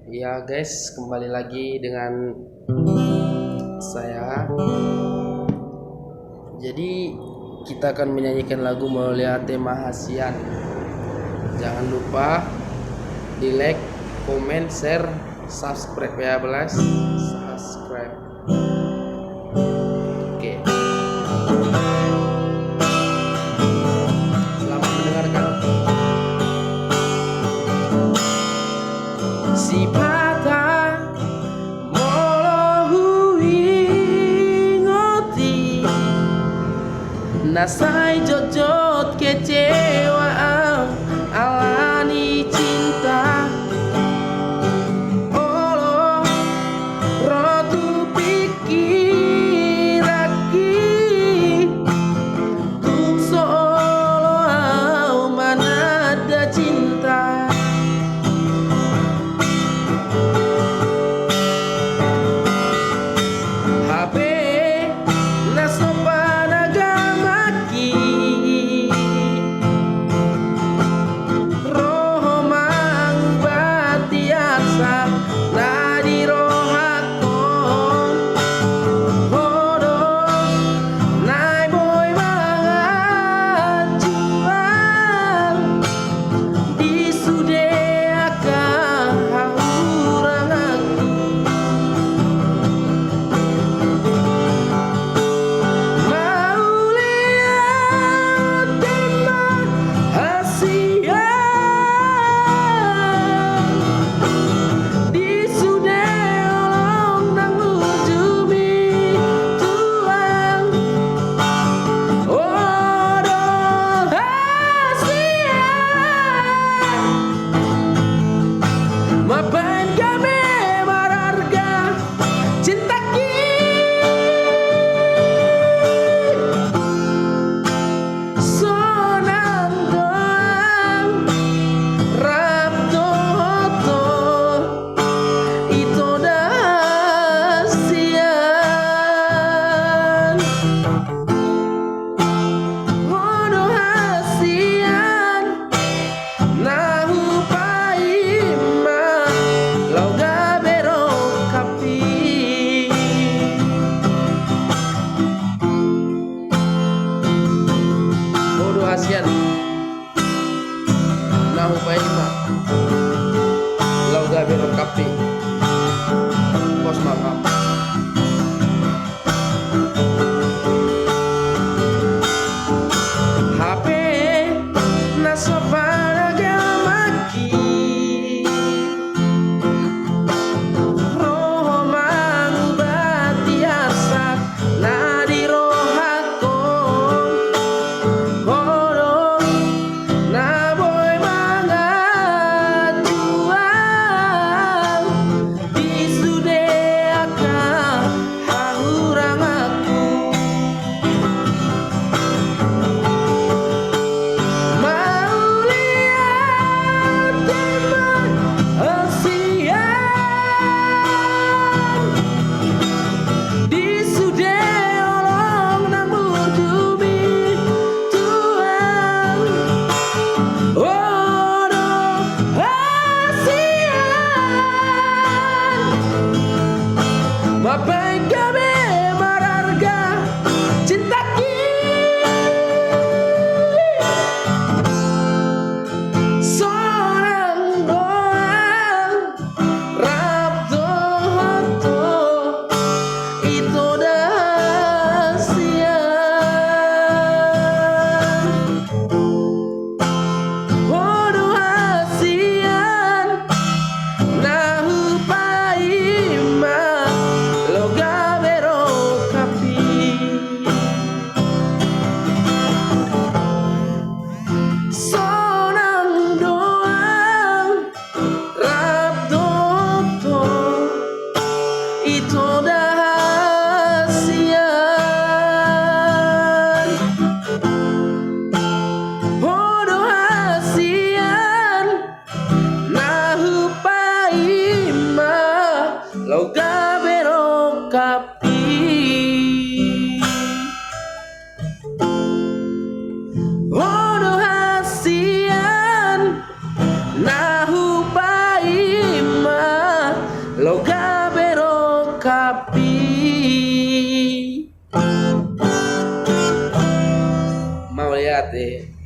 Ya guys, kembali lagi dengan saya. Jadi kita akan menyanyikan lagu Mulia tema Hasian. Jangan lupa di like, comment, share, subscribe ya belas. Subscribe. Oke. Selamat mendengarkan. Si patah molo ngoti nasai jojot kecewa alani cinta olo rotu pikir lagi tung solo mana ada cinta. Hasian nah upaya lima lauga bero kapi bos mangap HP nasopana gamaki roho mangubati asap nadi rohako lauga bero kapi odo hasian nahu paima lihat